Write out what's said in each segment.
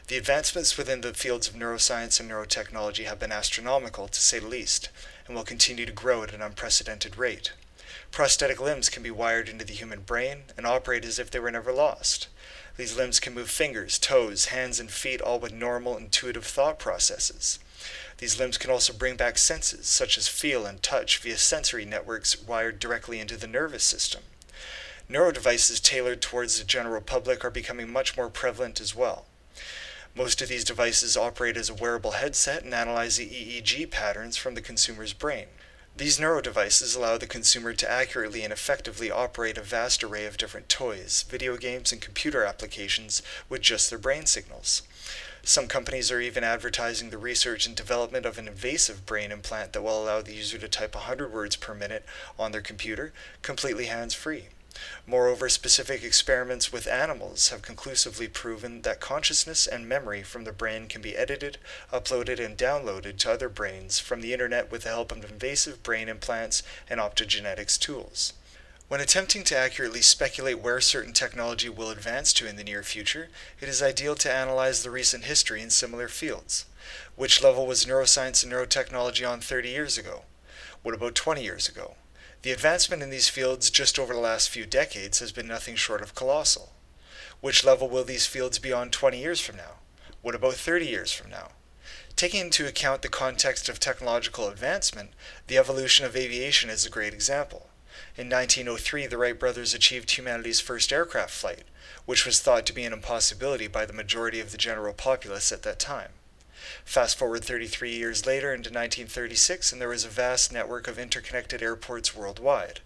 The advancements within the fields of neuroscience and neurotechnology have been astronomical, to say the least, and will continue to grow at an unprecedented rate. Prosthetic limbs can be wired into the human brain and operate as if they were never lost. These limbs can move fingers, toes, hands, and feet, all with normal, intuitive thought processes. These limbs can also bring back senses, such as feel and touch, via sensory networks wired directly into the nervous system. Neurodevices tailored towards the general public are becoming much more prevalent as well. Most of these devices operate as a wearable headset and analyze the EEG patterns from the consumer's brain. These neurodevices allow the consumer to accurately and effectively operate a vast array of different toys, video games, and computer applications with just their brain signals. Some companies are even advertising the research and development of an invasive brain implant that will allow the user to type 100 words per minute on their computer, completely hands-free. Moreover, specific experiments with animals have conclusively proven that consciousness and memory from the brain can be edited, uploaded, and downloaded to other brains from the internet with the help of invasive brain implants and optogenetics tools. When attempting to accurately speculate where certain technology will advance to in the near future, it is ideal to analyze the recent history in similar fields. Which level was neuroscience and neurotechnology on 30 years ago? What about 20 years ago? The advancement in these fields just over the last few decades has been nothing short of colossal. Which level will these fields be on 20 years from now? What about 30 years from now? Taking into account the context of technological advancement, the evolution of aviation is a great example. In 1903, the Wright brothers achieved humanity's first aircraft flight, which was thought to be an impossibility by the majority of the general populace at that time. Fast forward 33 years later into 1936, and there was a vast network of interconnected airports worldwide.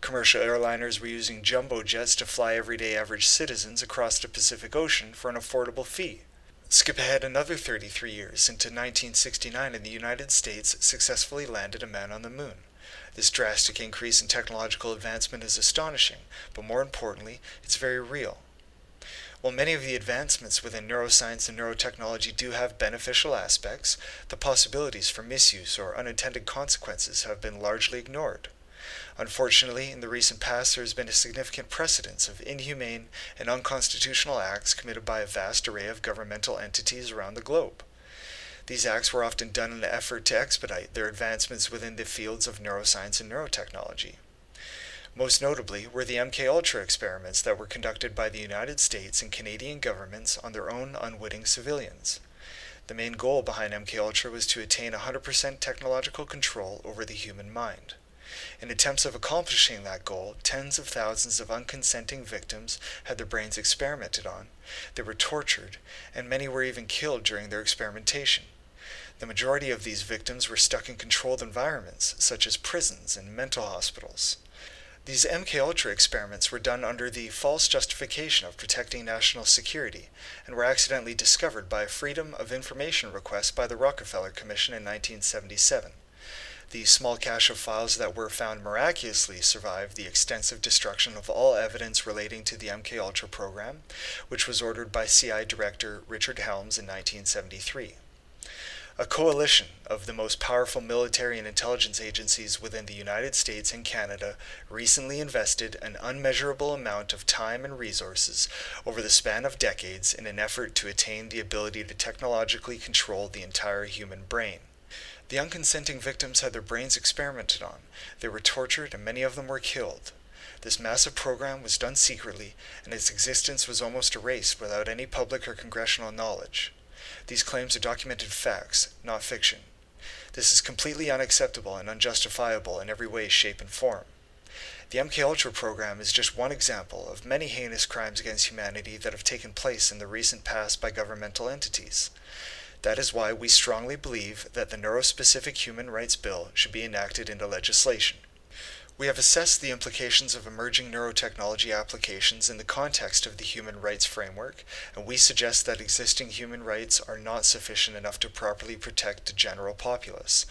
Commercial airliners were using jumbo jets to fly everyday average citizens across the Pacific Ocean for an affordable fee. Skip ahead another 33 years into 1969, and the United States successfully landed a man on the moon. This drastic increase in technological advancement is astonishing, but more importantly, it's very real. While many of the advancements within neuroscience and neurotechnology do have beneficial aspects, the possibilities for misuse or unintended consequences have been largely ignored. Unfortunately, in the recent past, there has been a significant precedence of inhumane and unconstitutional acts committed by a vast array of governmental entities around the globe. These acts were often done in an effort to expedite their advancements within the fields of neuroscience and neurotechnology. Most notably were the MKUltra experiments that were conducted by the United States and Canadian governments on their own unwitting civilians. The main goal behind MKUltra was to attain 100% technological control over the human mind. In attempts of accomplishing that goal, tens of thousands of unconsenting victims had their brains experimented on, they were tortured, and many were even killed during their experimentation. The majority of these victims were stuck in controlled environments, such as prisons and mental hospitals. These MKUltra experiments were done under the false justification of protecting national security, and were accidentally discovered by a Freedom of Information request by the Rockefeller Commission in 1977. The small cache of files that were found miraculously survived the extensive destruction of all evidence relating to the MKUltra program, which was ordered by CI Director Richard Helms in 1973. A coalition of the most powerful military and intelligence agencies within the United States and Canada recently invested an unmeasurable amount of time and resources over the span of decades in an effort to attain the ability to technologically control the entire human brain. The unconsenting victims had their brains experimented on, they were tortured, and many of them were killed. This massive program was done secretly, and its existence was almost erased without any public or congressional knowledge. These claims are documented facts, not fiction. This is completely unacceptable and unjustifiable in every way, shape, and form. The MKUltra program is just one example of many heinous crimes against humanity that have taken place in the recent past by governmental entities. That is why we strongly believe that the Neuro-Specific Human Rights Bill should be enacted into legislation. We have assessed the implications of emerging neurotechnology applications in the context of the human rights framework, and we suggest that existing human rights are not sufficient enough to properly protect the general populace.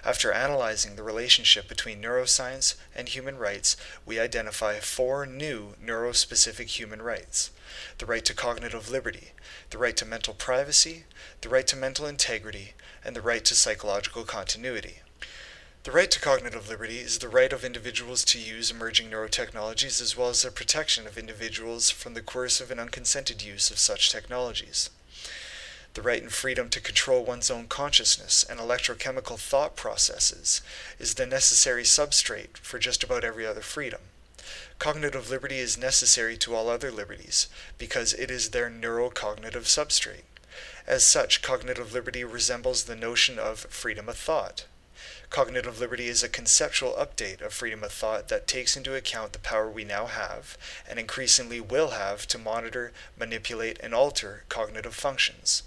After analyzing the relationship between neuroscience and human rights, we identify 4 new neuro-specific human rights: the right to cognitive liberty, the right to mental privacy, the right to mental integrity, and the right to psychological continuity. The right to cognitive liberty is the right of individuals to use emerging neurotechnologies, as well as the protection of individuals from the coercive and unconsented use of such technologies. The right and freedom to control one's own consciousness and electrochemical thought processes is the necessary substrate for just about every other freedom. Cognitive liberty is necessary to all other liberties because it is their neurocognitive substrate. As such, cognitive liberty resembles the notion of freedom of thought. Cognitive liberty is a conceptual update of freedom of thought that takes into account the power we now have, and increasingly will have, to monitor, manipulate, and alter cognitive functions.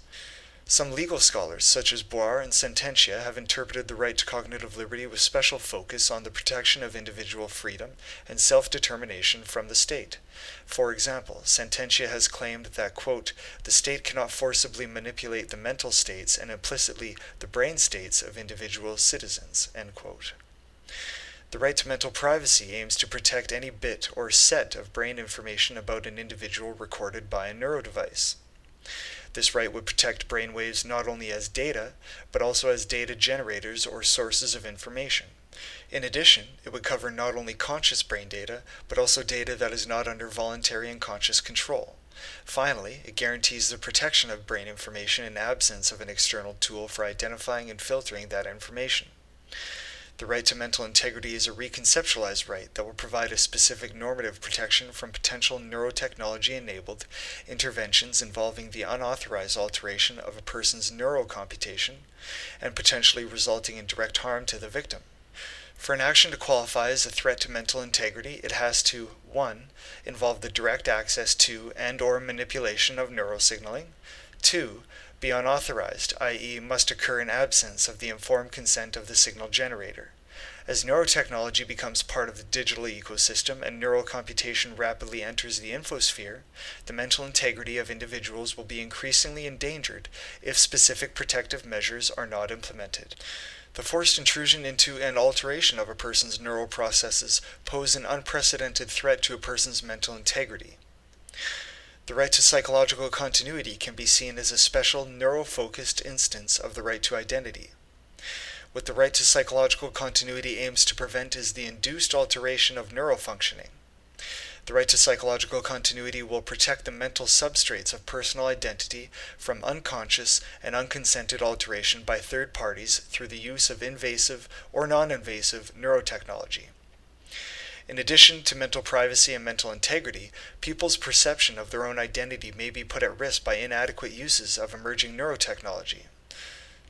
Some legal scholars, such as Boer and Sententia, have interpreted the right to cognitive liberty with special focus on the protection of individual freedom and self-determination from the state. For example, Sententia has claimed that, quote, the state cannot forcibly manipulate the mental states and implicitly the brain states of individual citizens, end quote. The right to mental privacy aims to protect any bit or set of brain information about an individual recorded by a neurodevice. This right would protect brainwaves not only as data, but also as data generators or sources of information. In addition, it would cover not only conscious brain data, but also data that is not under voluntary and conscious control. Finally, it guarantees the protection of brain information in absence of an external tool for identifying and filtering that information. The right to mental integrity is a reconceptualized right that will provide a specific normative protection from potential neurotechnology-enabled interventions involving the unauthorized alteration of a person's neurocomputation and potentially resulting in direct harm to the victim. For an action to qualify as a threat to mental integrity, it has to 1. Involve the direct access to and/or manipulation of neurosignaling, 2. Be unauthorized, i.e. must occur in absence of the informed consent of the signal generator. As neurotechnology becomes part of the digital ecosystem and neurocomputation rapidly enters the infosphere, the mental integrity of individuals will be increasingly endangered if specific protective measures are not implemented. The forced intrusion into and alteration of a person's neural processes pose an unprecedented threat to a person's mental integrity. The right to psychological continuity can be seen as a special neuro-focused instance of the right to identity. What the right to psychological continuity aims to prevent is the induced alteration of neurofunctioning. The right to psychological continuity will protect the mental substrates of personal identity from unconscious and unconsented alteration by third parties through the use of invasive or non-invasive neurotechnology. In addition to mental privacy and mental integrity, people's perception of their own identity may be put at risk by inadequate uses of emerging neurotechnology.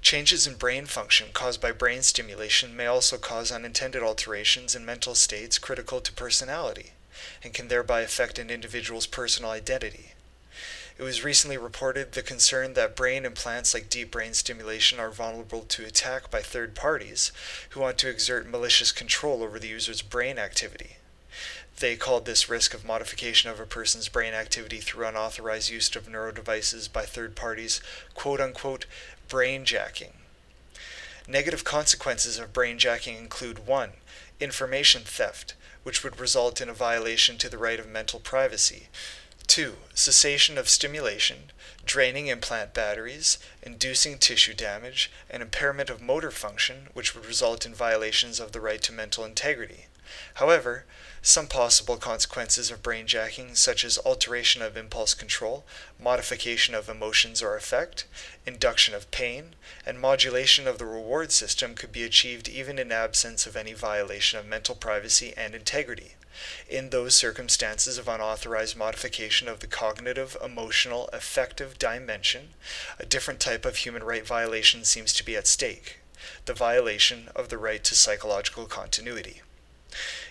Changes in brain function caused by brain stimulation may also cause unintended alterations in mental states critical to personality, and can thereby affect an individual's personal identity. It was recently reported the concern that brain implants like deep brain stimulation are vulnerable to attack by third parties who want to exert malicious control over the user's brain activity. They called this risk of modification of a person's brain activity through unauthorized use of neurodevices by third parties, quote-unquote, brain jacking. Negative consequences of brain jacking include 1. Information theft, which would result in a violation to the right of mental privacy. 2. Cessation of stimulation, draining implant batteries, inducing tissue damage, and impairment of motor function, which would result in violations of the right to mental integrity. However, some possible consequences of brain jacking, such as alteration of impulse control, modification of emotions or affect, induction of pain, and modulation of the reward system could be achieved even in absence of any violation of mental privacy and integrity. In those circumstances of unauthorized modification of the cognitive, emotional, affective dimension, a different type of human right violation seems to be at stake: the violation of the right to psychological continuity.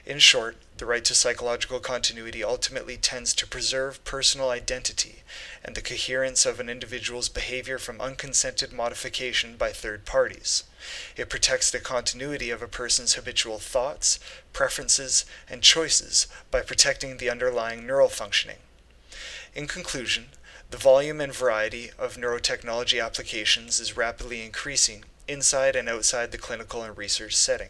In short, the right to psychological continuity ultimately tends to preserve personal identity and the coherence of an individual's behavior from unconsented modification by third parties. It protects the continuity of a person's habitual thoughts, preferences, and choices by protecting the underlying neural functioning. In conclusion, the volume and variety of neurotechnology applications is rapidly increasing inside and outside the clinical and research setting.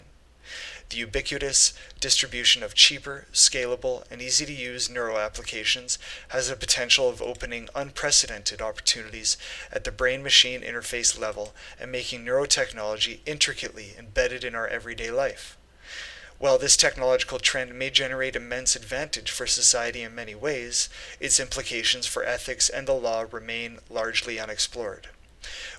The ubiquitous distribution of cheaper, scalable, and easy-to-use neuro applications has the potential of opening unprecedented opportunities at the brain-machine interface level and making neurotechnology intricately embedded in our everyday life. While this technological trend may generate immense advantage for society in many ways, its implications for ethics and the law remain largely unexplored.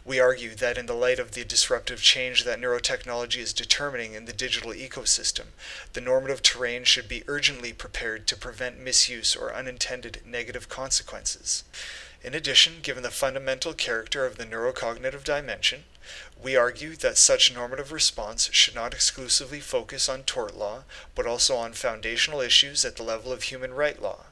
We argue that in the light of the disruptive change that neurotechnology is determining in the digital ecosystem, the normative terrain should be urgently prepared to prevent misuse or unintended negative consequences. In addition, given the fundamental character of the neurocognitive dimension, we argue that such normative response should not exclusively focus on tort law, but also on foundational issues at the level of human right law.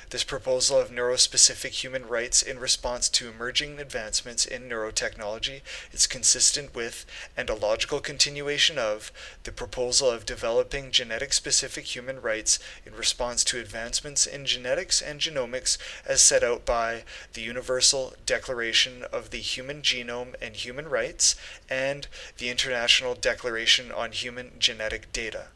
This proposal of neuro-specific human rights in response to emerging advancements in neurotechnology is consistent with, and a logical continuation of, the proposal of developing genetic-specific human rights in response to advancements in genetics and genomics as set out by the Universal Declaration of the Human Genome and Human Rights and the International Declaration on Human Genetic Data.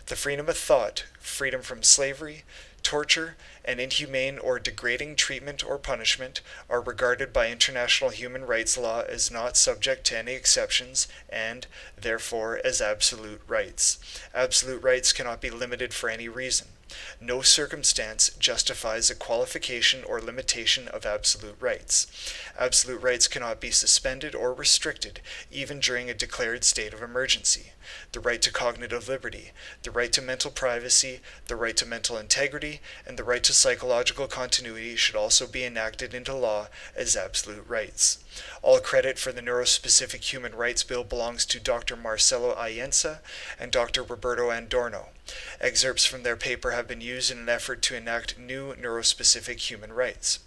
The freedom of thought, freedom from slavery, torture, and inhumane or degrading treatment or punishment are regarded by international human rights law as not subject to any exceptions and, therefore, as absolute rights. Absolute rights cannot be limited for any reason. No circumstance justifies a qualification or limitation of absolute rights. Absolute rights cannot be suspended or restricted, even during a declared state of emergency. The right to cognitive liberty, the right to mental privacy, the right to mental integrity, and the right to psychological continuity should also be enacted into law as absolute rights. All credit for the Neuro-Specific Human Rights Bill belongs to Dr. Marcelo Aienza and Dr. Roberto Andorno. Excerpts from their paper have been used in an effort to enact new neuro-specific human rights.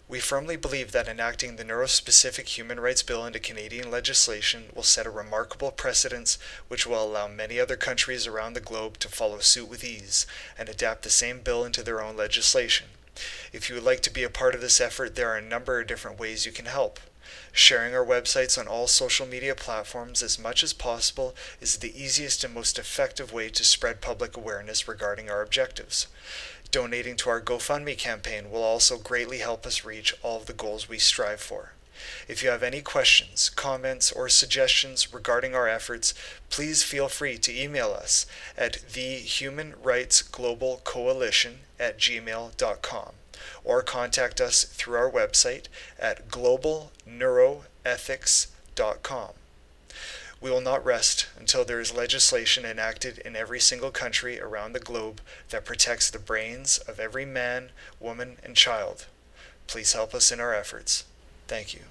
We firmly believe that enacting the Neuro-Specific Human Rights Bill into Canadian legislation will set a remarkable precedence which will allow many other countries around the globe to follow suit with ease and adapt the same bill into their own legislation. If you would like to be a part of this effort, there are a number of different ways you can help. Sharing our websites on all social media platforms as much as possible is the easiest and most effective way to spread public awareness regarding our objectives. Donating to our GoFundMe campaign will also greatly help us reach all of the goals we strive for. If you have any questions, comments, or suggestions regarding our efforts, please feel free to email us at thehumanrightsglobalcoalition@gmail.com or contact us through our website at globalneuroethics.com. We will not rest until there is legislation enacted in every single country around the globe that protects the brains of every man, woman, and child. Please help us in our efforts. Thank you.